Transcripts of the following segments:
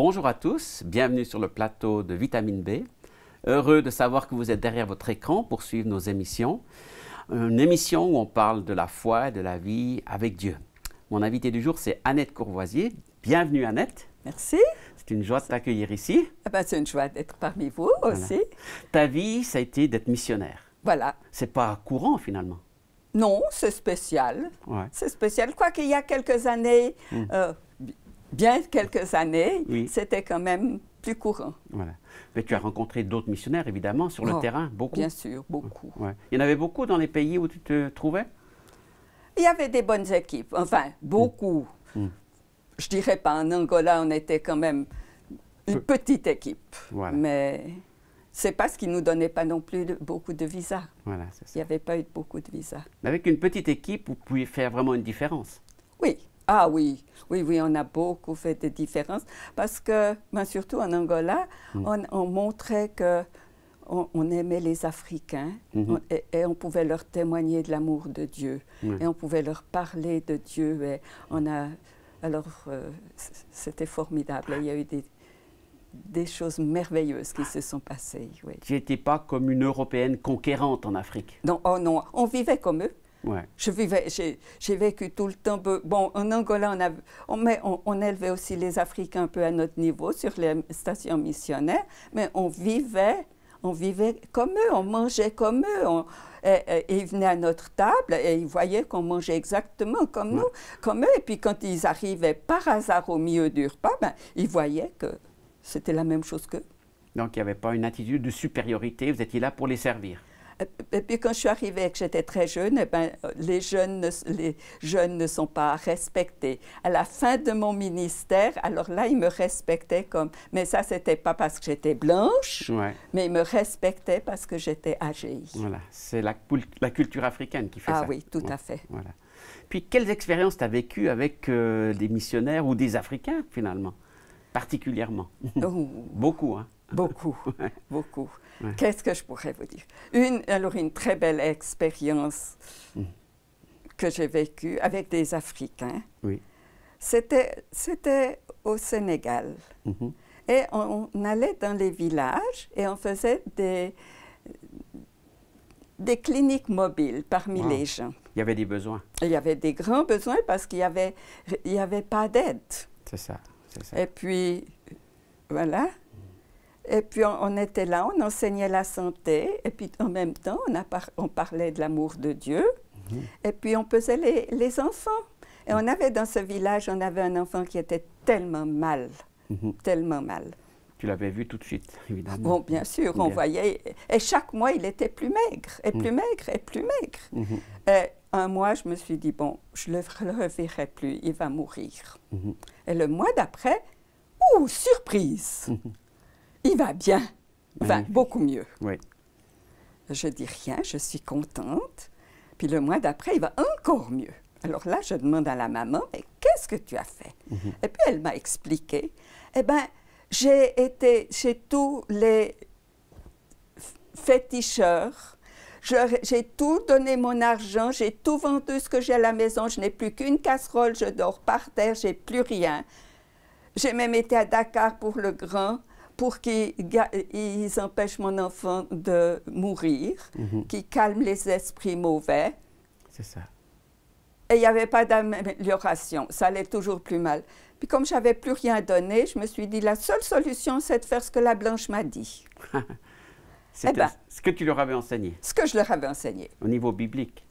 Bonjour à tous, bienvenue sur le plateau de Vitamine B. Heureux de savoir que vous êtes derrière votre écran pour suivre nos émissions. Une émission où on parle de la foi et de la vie avec Dieu. Mon invité du jour, c'est Annette Courvoisier. Bienvenue Annette. Merci. C'est une joie de t'accueillir ici. C'est une joie d'être parmi vous aussi. Voilà. Ta vie, ça a été d'être missionnaire. Voilà. C'est pas courant finalement. Non, c'est spécial. Ouais. C'est spécial. Quoiqu'il y a quelques années, bien quelques années, Oui. c'était quand même plus courant. Voilà. Mais tu as rencontré d'autres missionnaires, évidemment, sur le terrain, beaucoup. Bien sûr, beaucoup. Ouais. Il y en avait beaucoup dans les pays où tu te trouvais? Il y avait des bonnes équipes, enfin, beaucoup. Je dirais pas, en Angola, on était quand même une petite équipe. Voilà. Mais c'est parce qu'ils ne nous donnaient pas non plus beaucoup de visas. Voilà, c'est ça. Il n'y avait pas eu beaucoup de visas. Avec une petite équipe, vous pouviez faire vraiment une différence. Oui. Ah oui, oui, on a beaucoup fait de différences parce que, surtout en Angola, on montrait qu'on aimait les Africains et on pouvait leur témoigner de l'amour de Dieu et on pouvait leur parler de Dieu. Et c'était formidable. Il y a eu des choses merveilleuses qui se sont passées. Oui. Tu n'étais pas comme une Européenne conquérante en Afrique. Non, oh non, on vivait comme eux. Ouais. J'ai vécu tout le temps. Bon, en Angola, on élevait aussi les Africains un peu à notre niveau sur les stations missionnaires, mais on vivait comme eux, on mangeait comme eux. Et ils venaient à notre table et ils voyaient qu'on mangeait exactement comme nous, comme eux. Et puis quand ils arrivaient par hasard au milieu du repas, ils voyaient que c'était la même chose qu'eux. Donc il n'y avait pas une attitude de supériorité, vous étiez là pour les servir. Et puis quand je suis arrivée et que j'étais très jeune, les jeunes ne sont pas respectés. À la fin de mon ministère, alors là, ils me respectaient comme... Mais ça, c'était pas parce que j'étais blanche, mais ils me respectaient parce que j'étais âgée. Voilà, c'est la culture africaine qui fait ça. Ah oui, tout à fait. Voilà. Puis, quelles expériences tu as vécues avec des missionnaires ou des Africains, finalement, particulièrement? Beaucoup, hein? Beaucoup, beaucoup. Ouais. Qu'est-ce que je pourrais vous dire? Une très belle expérience que j'ai vécue avec des Africains. Oui. C'était au Sénégal. Et on allait dans les villages et on faisait des cliniques mobiles parmi les gens. Il y avait des besoins. Il y avait des grands besoins parce qu'il n'y avait pas d'aide. C'est ça, c'est ça. Et puis, voilà. Et puis, on était là, on enseignait la santé, et puis en même temps, on parlait de l'amour de Dieu, et puis on pesait les enfants. Et on avait dans ce village, on avait un enfant qui était tellement mal, tellement mal. Tu l'avais vu tout de suite, évidemment. Bon, bien sûr, on voyait, et chaque mois, il était plus maigre, et plus maigre, et plus maigre. Et un mois, je me suis dit, bon, je ne le reverrai plus, il va mourir. Et le mois d'après, surprise! Il va bien, enfin, beaucoup mieux. Oui. Je dis rien, je suis contente. Puis le mois d'après, il va encore mieux. Alors là, je demande à la maman, mais qu'est-ce que tu as fait? Et puis elle m'a expliqué. Eh bien, j'ai été chez tous les féticheurs. J'ai tout donné mon argent, j'ai tout vendu ce que j'ai à la maison. Je n'ai plus qu'une casserole, je dors par terre, j'ai plus rien. J'ai même été à Dakar pour le grand, pour qu'ils empêchent mon enfant de mourir, qu'ils calment les esprits mauvais. C'est ça. Et il n'y avait pas d'amélioration, ça allait toujours plus mal. Puis comme je n'avais plus rien donné, je me suis dit, la seule solution, c'est de faire ce que la Blanche m'a dit. C'était ce que tu leur avais enseigné. Ce que je leur avais enseigné. Au niveau biblique.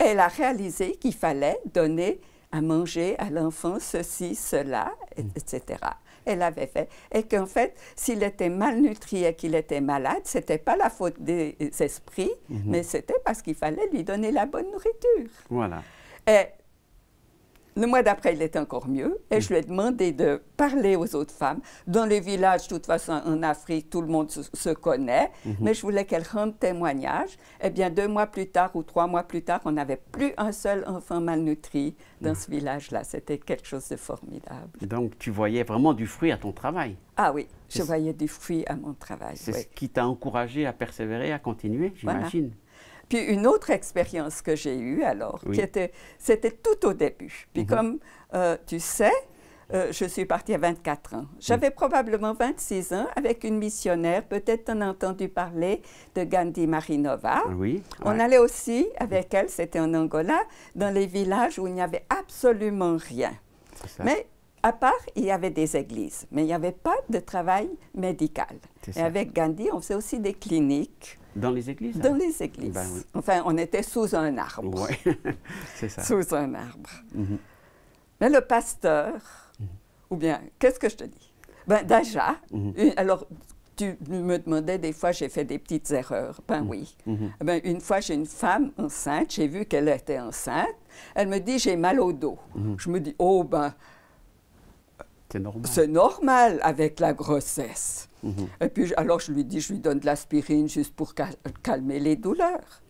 Et elle a réalisé qu'il fallait donner à manger à l'enfant ceci, cela, etc. Elle avait fait. Et qu'en fait, s'il était malnutri et qu'il était malade, ce n'était pas la faute des esprits, mais c'était parce qu'il fallait lui donner la bonne nourriture. Voilà. Et le mois d'après, il était encore mieux. Et je lui ai demandé de parler aux autres femmes. Dans les villages, de toute façon, en Afrique, tout le monde se connaît. Mais je voulais qu'elle rende témoignage. Eh bien, 2 mois plus tard ou 3 mois plus tard, on n'avait plus un seul enfant malnutri dans ce village-là. C'était quelque chose de formidable. Donc, tu voyais vraiment du fruit à ton travail. Ah oui, je voyais du fruit à mon travail. C'est ce qui t'a encouragé à persévérer, à continuer, j'imagine. Voilà. Puis une autre expérience que j'ai eue alors, c'était tout au début. Puis comme tu sais, je suis partie à 24 ans. J'avais probablement 26 ans avec une missionnaire, peut-être on a entendu parler de Gandhi Marinova. Oui. On allait aussi avec elle, c'était en Angola, dans les villages où il n'y avait absolument rien. Mais à part, il y avait des églises, mais il n'y avait pas de travail médical. Et avec Gandhi, on faisait aussi des cliniques. Dans les églises? Dans les églises. Ben, oui. Enfin, on était sous un arbre. Oui, c'est ça. Sous un arbre. Mais le pasteur, ou bien, qu'est-ce que je te dis? Ben, déjà, alors, tu me demandais des fois, j'ai fait des petites erreurs. Ben oui. Ben, une fois, j'ai une femme enceinte, j'ai vu qu'elle était enceinte. Elle me dit, j'ai mal au dos. Je me dis, oh, ben, c'est normal. C'est normal avec la grossesse. Et puis, alors, je lui dis, je lui donne de l'aspirine juste pour calmer les douleurs.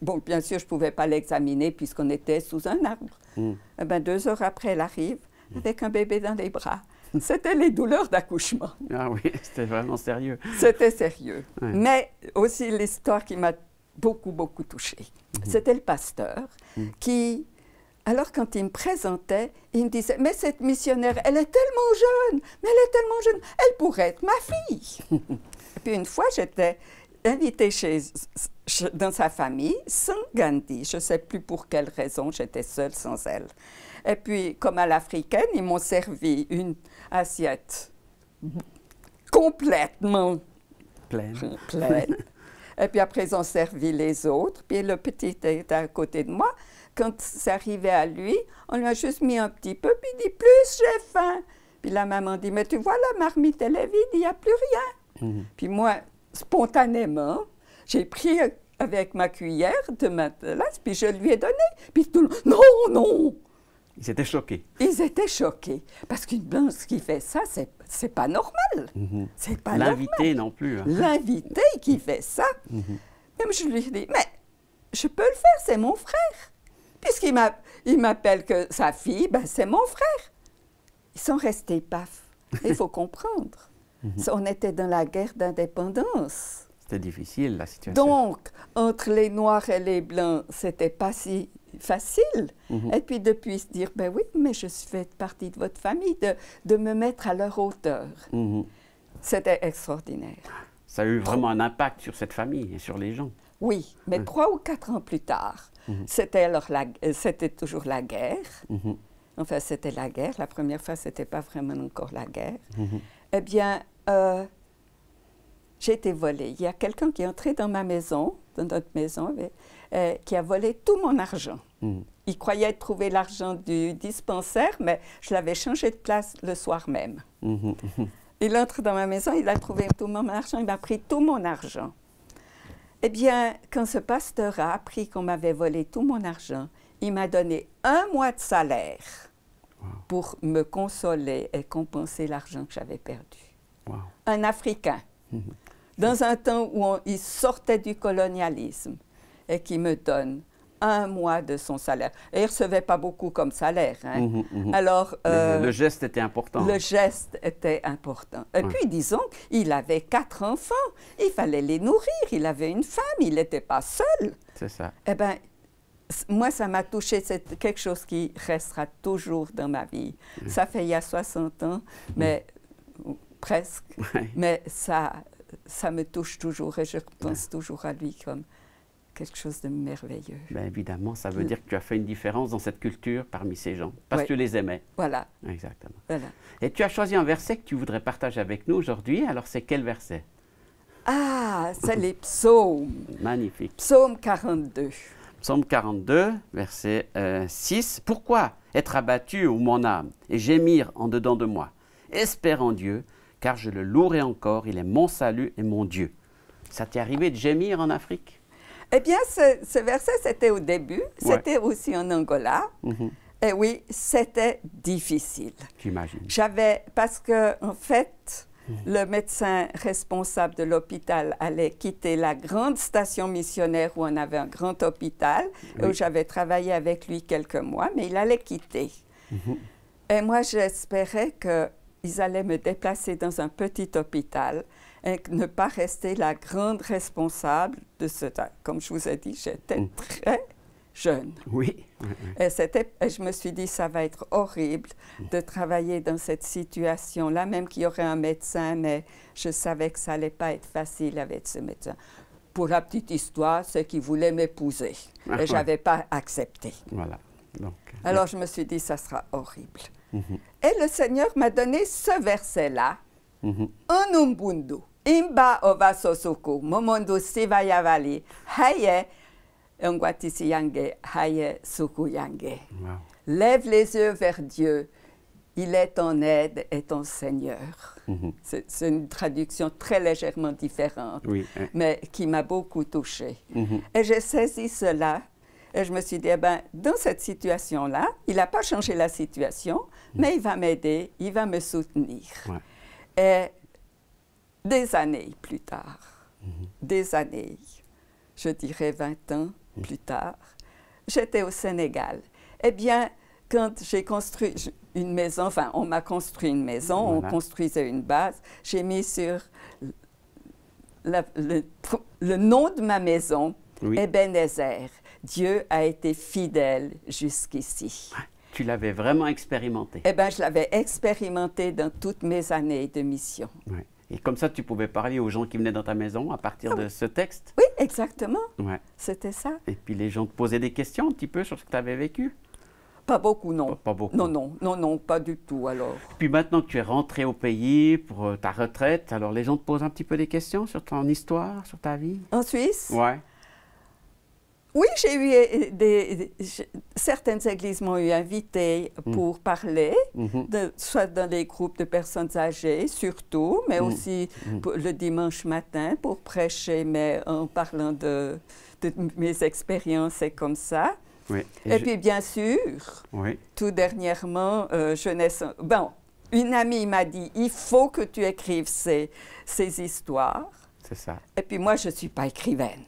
Bon, bien sûr, je ne pouvais pas l'examiner puisqu'on était sous un arbre. Eh bien, 2 heures après, elle arrive avec un bébé dans les bras. C'était les douleurs d'accouchement. Ah oui, c'était vraiment sérieux. C'était sérieux. Ouais. Mais aussi l'histoire qui m'a beaucoup, beaucoup touchée. C'était le pasteur qui, alors quand il me présentait, il me disait, mais cette missionnaire, elle est tellement jeune, mais elle est tellement jeune, elle pourrait être ma fille. Et puis une fois, j'étais invitée dans sa famille sans Gandhi. Je ne sais plus pour quelle raison, j'étais seule sans elle. Et puis, comme à l'africaine, ils m'ont servi une assiette complètement pleine. Et puis après, ils ont servi les autres. Puis le petit était à côté de moi. Quand c'est arrivé à lui, on lui a juste mis un petit peu, puis il dit « Plus, j'ai faim ». Puis la maman dit « Mais tu vois, la marmite, elle est vide, il n'y a plus rien. Puis moi, spontanément, j'ai pris avec ma cuillère de ma tasse, puis je lui ai donné. Puis tout le monde « Non, non !» Ils étaient choqués. Ils étaient choqués. Parce qu'une blanche qui fait ça, c'est pas normal. C'est pas normal. L'invité non plus. Hein. L'invité qui fait ça. Même je lui ai dit, mais je peux le faire, c'est mon frère. Puisqu'il m'appelle que sa fille, ben c'est mon frère. Ils sont restés paf. Il faut comprendre. On était dans la guerre d'indépendance. C'était difficile, la situation. Donc, entre les Noirs et les Blancs, c'était pas si facile. Et puis depuis se dire, ben oui, mais je fais partie de votre famille, de me mettre à leur hauteur. C'était extraordinaire. Ça a eu vraiment un impact sur cette famille et sur les gens. Oui, mais 3 ou 4 ans plus tard, c'était toujours la guerre. Enfin, c'était la guerre. La première fois, c'était pas vraiment encore la guerre. Eh bien, j'ai été volée. Il y a quelqu'un qui est entré dans ma maison, dans notre maison, qui a volé tout mon argent. Il croyait trouver l'argent du dispensaire, mais je l'avais changé de place le soir même. Il entre dans ma maison, il a trouvé tout mon argent, il m'a pris tout mon argent. Eh bien, quand ce pasteur a appris qu'on m'avait volé tout mon argent, il m'a donné 1 mois de salaire pour me consoler et compenser l'argent que j'avais perdu. Un Africain, dans un temps où il sortait du colonialisme, et qui me donne 1 mois de son salaire. Et il ne recevait pas beaucoup comme salaire. Hein. Alors, le geste était important. Le geste était important. Et puis, disons, il avait 4 enfants. Il fallait les nourrir. Il avait une femme. Il n'était pas seul. C'est ça. Eh bien, moi, ça m'a touché. C'est quelque chose qui restera toujours dans ma vie. Ça fait il y a 60 ans, mais presque. Mais ça me touche toujours et je pense toujours à lui comme quelque chose de merveilleux. Ben évidemment, ça veut dire que tu as fait une différence dans cette culture parmi ces gens, parce que tu les aimais. Voilà. Exactement. Voilà. Et tu as choisi un verset que tu voudrais partager avec nous aujourd'hui. Alors, c'est quel verset? Ah, c'est les psaumes. Magnifique. Psaume 42. Psaume 42, verset 6. « Pourquoi être abattu, ô mon âme, et gémir en dedans de moi? Espère en Dieu, car je le louerai encore, il est mon salut et mon Dieu. » Ça t'est arrivé de gémir en Afrique? Eh bien, ce verset, c'était au début. C'était aussi en Angola. Et oui, c'était difficile. J'imagine. Parce que, en fait, le médecin responsable de l'hôpital allait quitter la grande station missionnaire où on avait un grand hôpital, où j'avais travaillé avec lui quelques mois, mais il allait quitter. Et moi, j'espérais qu'ils allaient me déplacer dans un petit hôpital et ne pas rester la grande responsable de ce... Comme je vous ai dit, j'étais très jeune. Oui. Et je me suis dit, ça va être horrible de travailler dans cette situation-là, même qu'il y aurait un médecin, mais je savais que ça n'allait pas être facile avec ce médecin. Pour la petite histoire, c'est qu'il voulait m'épouser. Et je n'avais pas accepté. Voilà. Donc, alors je me suis dit, ça sera horrible. Et le Seigneur m'a donné ce verset-là. Unumbundu, imba ova sosoko, momondo sivayavali, haye, ongwatisi yange, haye suku yange. Lève les yeux vers Dieu, il est ton aide et ton Seigneur. C'est une traduction très légèrement différente, mais qui m'a beaucoup touchée. Et j'ai saisi cela. Et je me suis dit, eh ben, dans cette situation-là, il n'a pas changé la situation, mais il va m'aider, il va me soutenir. Et des années plus tard, des années, je dirais 20 ans plus tard, j'étais au Sénégal. Eh bien, quand j'ai construit une maison, enfin, on m'a construit une maison, on construisait une base, j'ai mis sur le nom de ma maison, Ebenezer. Dieu a été fidèle jusqu'ici. Tu l'avais vraiment expérimenté? Eh bien, je l'avais expérimenté dans toutes mes années de mission. Et comme ça, tu pouvais parler aux gens qui venaient dans ta maison à partir de ce texte? Oui, exactement. C'était ça. Et puis les gens te posaient des questions un petit peu sur ce que tu avais vécu? Pas beaucoup, non. Pas beaucoup? Non, pas du tout, alors. Puis maintenant que tu es rentré au pays pour ta retraite, alors les gens te posent un petit peu des questions sur ton histoire, sur ta vie? En Suisse? Ouais. Oui, j'ai eu certaines églises m'ont eu invité pour parler, soit dans les groupes de personnes âgées, surtout, mais aussi le dimanche matin pour prêcher, mais en parlant de mes expériences et comme ça. Et puis, bien sûr, tout dernièrement, jeunesse. Bon, une amie m'a dit, il faut que tu écrives ces histoires. C'est ça. Et puis moi, je ne suis pas écrivaine.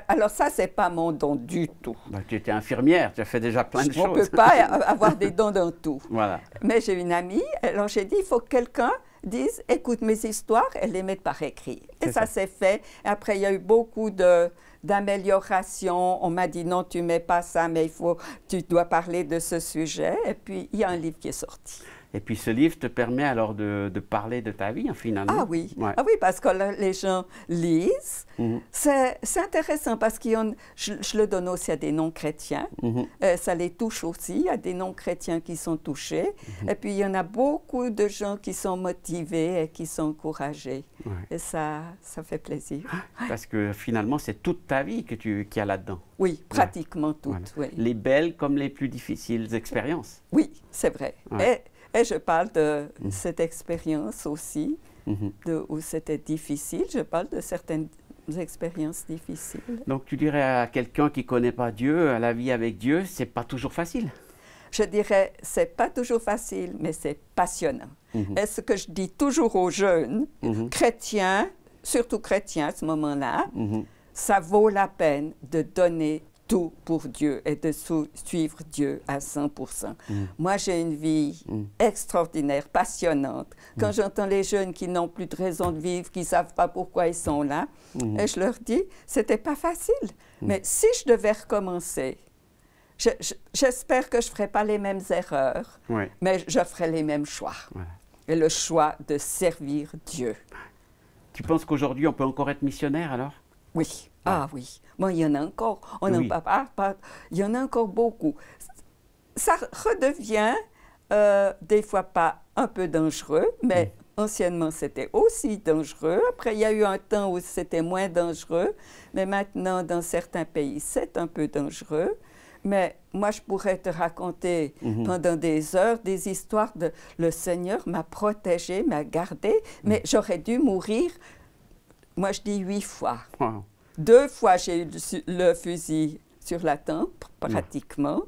Alors ça, ce n'est pas mon don du tout. Tu étais infirmière, tu as fait déjà plein de choses. On ne peut pas avoir des dons dans tout. Voilà. Mais j'ai une amie, alors j'ai dit, il faut que quelqu'un dise, écoute mes histoires et les mette par écrit. Et ça s'est fait. Après, il y a eu beaucoup d'améliorations. On m'a dit, non, tu ne mets pas ça, mais tu dois parler de ce sujet. Et puis, il y a un livre qui est sorti. Et puis ce livre te permet alors de parler de ta vie, finalement. Ah oui, parce que les gens lisent. C'est intéressant parce que je le donne aussi à des non-chrétiens. Ça les touche aussi. Il y a des non-chrétiens qui sont touchés. Et puis il y en a beaucoup de gens qui sont motivés et qui sont encouragés. Et ça fait plaisir. Parce que finalement, c'est toute ta vie qu'il y a là-dedans. Oui, pratiquement toute. Oui. Les belles comme les plus difficiles expériences. Oui, c'est vrai. Et je parle de cette expérience aussi, où c'était difficile. Je parle de certaines expériences difficiles. Donc, tu dirais à quelqu'un qui ne connaît pas Dieu, à la vie avec Dieu, c'est pas toujours facile? Je dirais, c'est pas toujours facile, mais c'est passionnant. Et ce que je dis toujours aux jeunes, chrétiens, surtout chrétiens à ce moment-là, ça vaut la peine de donner tout pour Dieu et de suivre Dieu à 100%. Moi, j'ai une vie extraordinaire, passionnante. Quand j'entends les jeunes qui n'ont plus de raison de vivre, qui ne savent pas pourquoi ils sont là, et je leur dis, c'était pas facile. Mais si je devais recommencer, j'espère que je ne ferai pas les mêmes erreurs, mais je ferai les mêmes choix. Et le choix de servir Dieu. Tu penses qu'aujourd'hui, on peut encore être missionnaire alors? Oui. Ah oui. Bon, il y en a encore. On n'en parle pas. Il y en a encore beaucoup. Ça redevient des fois pas un peu dangereux, mais anciennement, c'était aussi dangereux. Après, il y a eu un temps où c'était moins dangereux, mais maintenant, dans certains pays, c'est un peu dangereux. Mais moi, je pourrais te raconter pendant des heures des histoires de le Seigneur m'a protégé, m'a gardé, mais j'aurais dû mourir, moi je dis 8 fois. 2 fois, j'ai eu le fusil sur la tempe, pratiquement.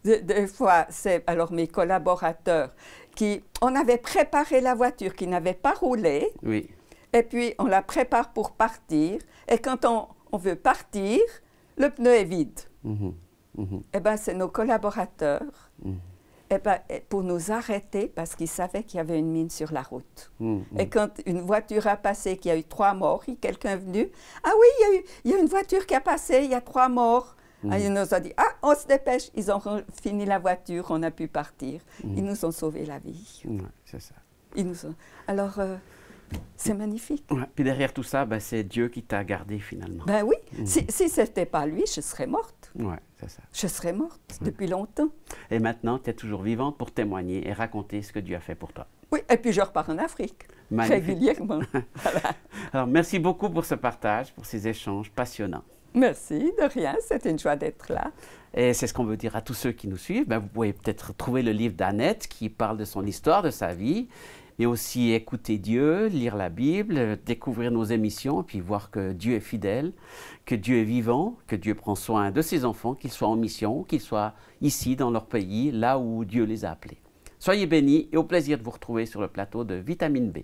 2 fois, c'est alors mes collaborateurs on avait préparé la voiture qui n'avait pas roulé. Et puis, on la prépare pour partir. Et quand on veut partir, le pneu est vide. Eh bien, c'est nos collaborateurs pour nous arrêter parce qu'ils savaient qu'il y avait une mine sur la route. Et quand une voiture a passé, qu'il y a eu 3 morts, quelqu'un est venu, « Ah oui, il y a une voiture qui a passé, il y a 3 morts. » Ah, ils nous ont dit, ah, on se dépêche. Ils ont fini la voiture, on a pu partir. Ils nous ont sauvé la vie. Ouais, c'est ça. Ils nous ont... Alors, c'est magnifique. Ouais. Puis derrière tout ça, ben, c'est Dieu qui t'a gardé finalement. Ben oui, si ce n'était pas lui, je serais morte. Ouais, c'est ça. Je serais morte depuis longtemps. Et maintenant, tu es toujours vivante pour témoigner et raconter ce que Dieu a fait pour toi. Oui, et puis je repars en Afrique, Magnifique. régulièrement. Voilà. Alors, merci beaucoup pour ce partage, pour ces échanges passionnants. Merci, de rien, c'était une joie d'être là. Et c'est ce qu'on veut dire à tous ceux qui nous suivent. Ben, vous pouvez peut-être trouver le livre d'Annette qui parle de son histoire, de sa vie, mais aussi écouter Dieu, lire la Bible, découvrir nos émissions, et puis voir que Dieu est fidèle, que Dieu est vivant, que Dieu prend soin de ses enfants, qu'ils soient en mission, qu'ils soient ici dans leur pays, là où Dieu les a appelés. Soyez bénis et au plaisir de vous retrouver sur le plateau de Vitamine B.